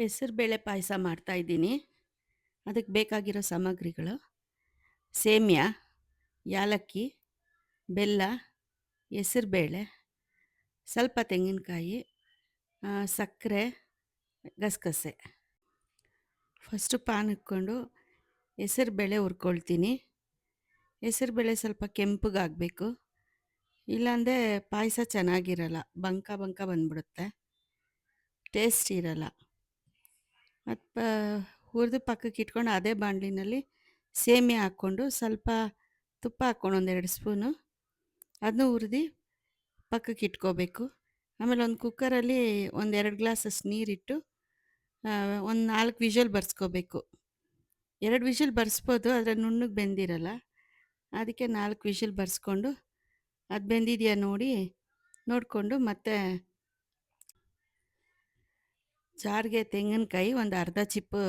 ಹೆಸರುಬೇಳೆ ಪಾಯಸ ಮಾಡ್ತಾಯಿದ್ದೀನಿ. ಅದಕ್ಕೆ ಬೇಕಾಗಿರೋ ಸಾಮಗ್ರಿಗಳು: ಸೇಮ್ಯಾ, ಯಾಲಕ್ಕಿ, ಬೆಲ್ಲ, ಹೆಸರುಬೇಳೆ, ಸ್ವಲ್ಪ ತೆಂಗಿನಕಾಯಿ, ಸಕ್ಕರೆ, ಗಸಗಸೆ. ಫಸ್ಟು ಪಾನ್ ಇಟ್ಕೊಂಡು ಹೆಸರುಬೇಳೆ ಹುರ್ಕೊಳ್ತೀನಿ. ಹೆಸರುಬೇಳೆ ಸ್ವಲ್ಪ ಕೆಂಪಗಾಗಬೇಕು, ಇಲ್ಲಾಂದರೆ ಪಾಯಸ ಚೆನ್ನಾಗಿರಲ್ಲ, ಬಂಕ ಬಂಕ ಬಂದ್ಬಿಡುತ್ತೆ, ಟೇಸ್ಟ್ ಇರಲ್ಲ. ಮತ್ತು ಹುರಿದು ಪಕ್ಕಕ್ಕೆ ಇಟ್ಕೊಂಡು ಅದೇ ಬಾಣಲಿನಲ್ಲಿ ಸೇಮ್ಯಾ ಹಾಕ್ಕೊಂಡು ಸ್ವಲ್ಪ ತುಪ್ಪ ಹಾಕ್ಕೊಂಡು ಒಂದೆರಡು ಸ್ಪೂನು ಅದನ್ನು ಹುರಿದು ಪಕ್ಕಕ್ಕೆ ಇಟ್ಕೋಬೇಕು. ಆಮೇಲೆ ಒಂದು ಕುಕ್ಕರಲ್ಲಿ ಒಂದೆರಡು ಗ್ಲಾಸಷ್ಟು ನೀರಿಟ್ಟು ಒಂದು 4 ವಿಷಲ್ ಬರ್ಸ್ಕೋಬೇಕು. 2 ವಿಷಲ್ ಬರ್ಸ್ಬೋದು, ಆದರೆ ನುಣ್ಣಗೆ ಬೆಂದಿರಲ್ಲ. ಅದಕ್ಕೆ 4 ವಿಷಲ್ ಬರ್ಸ್ಕೊಂಡು ಅದು ಬೆಂದಿದೆಯಾ ನೋಡಿಕೊಂಡು ಮತ್ತೆ ಜಾರ್ಗೆ ತೆಂಗಿನಕಾಯಿ, ಒಂದು ಅರ್ಧ ಚಿಪ್ಪು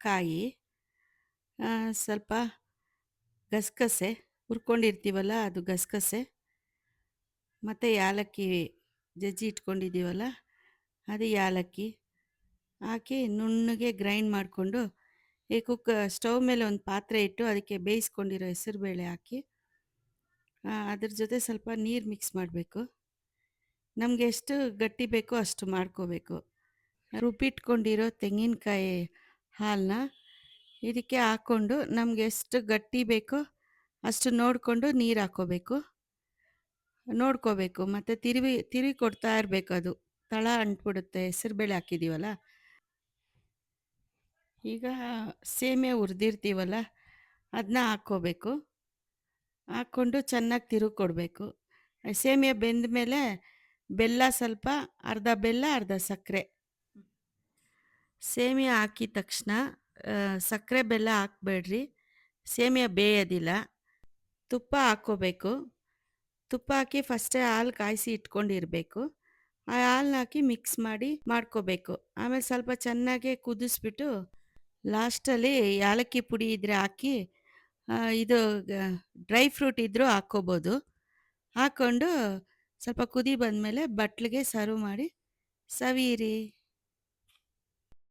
ಕಾಯಿ, ಸ್ವಲ್ಪ ಗಸಗಸೆ ಹುರ್ಕೊಂಡಿರ್ತೀವಲ್ಲ ಅದು ಗಸಗಸೆ, ಮತ್ತು ಯಾಲಕ್ಕಿ ಜಜ್ಜಿ ಇಟ್ಕೊಂಡಿದ್ದೀವಲ್ಲ ಅದು ಯಾಲಕ್ಕಿ ಹಾಕಿ ನುಣ್ಣಗೆ ಗ್ರೈಂಡ್ ಮಾಡಿಕೊಂಡು ಸ್ಟವ್ ಮೇಲೆ ಒಂದು ಪಾತ್ರೆ ಇಟ್ಟು ಅದಕ್ಕೆ ಬೇಯಿಸ್ಕೊಂಡಿರೋ ಹೆಸರುಬೇಳೆ ಹಾಕಿ ಅದ್ರ ಜೊತೆ ಸ್ವಲ್ಪ ನೀರು ಮಿಕ್ಸ್ ಮಾಡಬೇಕು. ನಮಗೆ ಎಷ್ಟು ಗಟ್ಟಿ ಬೇಕೋ ಅಷ್ಟು ಮಾಡ್ಕೋಬೇಕು. ರುಬ್ಬಿಟ್ಕೊಂಡಿರೋ ತೆಂಗಿನಕಾಯಿ ಹಾಲನ್ನ ಇದಕ್ಕೆ ಹಾಕ್ಕೊಂಡು ನಮ್ಗೆ ಎಷ್ಟು ಗಟ್ಟಿ ಬೇಕೋ ಅಷ್ಟು ನೋಡಿಕೊಂಡು ನೀರು ನೋಡ್ಕೋಬೇಕು. ಮತ್ತು ತಿರುವಿ ಕೊಡ್ತಾ ಇರಬೇಕು, ಅದು ತಳ ಅಂಟ್ಬಿಡುತ್ತೆ ಹೆಸರುಬೇಳೆ ಹಾಕಿದ್ದೀವಲ್ಲ. ಈಗ ಸೇಮಿಯಾ ಹುರಿದಿರ್ತೀವಲ್ಲ ಅದನ್ನ ಹಾಕ್ಕೊಂಡು ಚೆನ್ನಾಗಿ ತಿರುವಿ ಕೊಡಬೇಕು. ಸೇಮಿಯಾ ಬೆಂದ ಮೇಲೆ ಬೆಲ್ಲ ಸ್ವಲ್ಪ, ಅರ್ಧ ಬೆಲ್ಲ ಅರ್ಧ ಸಕ್ಕರೆ. ಸೇಮಿಯಾ ಹಾಕಿದ ತಕ್ಷಣ ಸಕ್ಕರೆ ಬೆಲ್ಲ ಹಾಕಬೇಡ್ರಿ, ಸೇಮಿಯಾ ಬೇಯೋದಿಲ್ಲ. ತುಪ್ಪ ಹಾಕ್ಕೋಬೇಕು. ತುಪ್ಪ ಹಾಕಿ ಫಸ್ಟೇ ಹಾಲು ಕಾಯಿಸಿ ಇಟ್ಕೊಂಡಿರಬೇಕು. ಆ ಹಾಲನ್ನ ಹಾಕಿ ಮಿಕ್ಸ್ ಮಾಡ್ಕೋಬೇಕು. ಆಮೇಲೆ ಸ್ವಲ್ಪ ಚೆನ್ನಾಗಿ ಕುದಿಸ್ಬಿಟ್ಟು ಲಾಸ್ಟಲ್ಲಿ ಯಾಲಕ್ಕಿ ಪುಡಿ ಇದ್ದರೆ ಹಾಕಿ, ಇದು ಡ್ರೈ ಫ್ರೂಟ್ ಇದ್ದರೂ ಹಾಕ್ಕೋಬೋದು. ಹಾಕ್ಕೊಂಡು ಸ್ವಲ್ಪ ಕುದಿ ಬಂದಮೇಲೆ ಬಟ್ಲಿಗೆ ಸರ್ವ್ ಮಾಡಿ ಸವಿಯಿರಿ.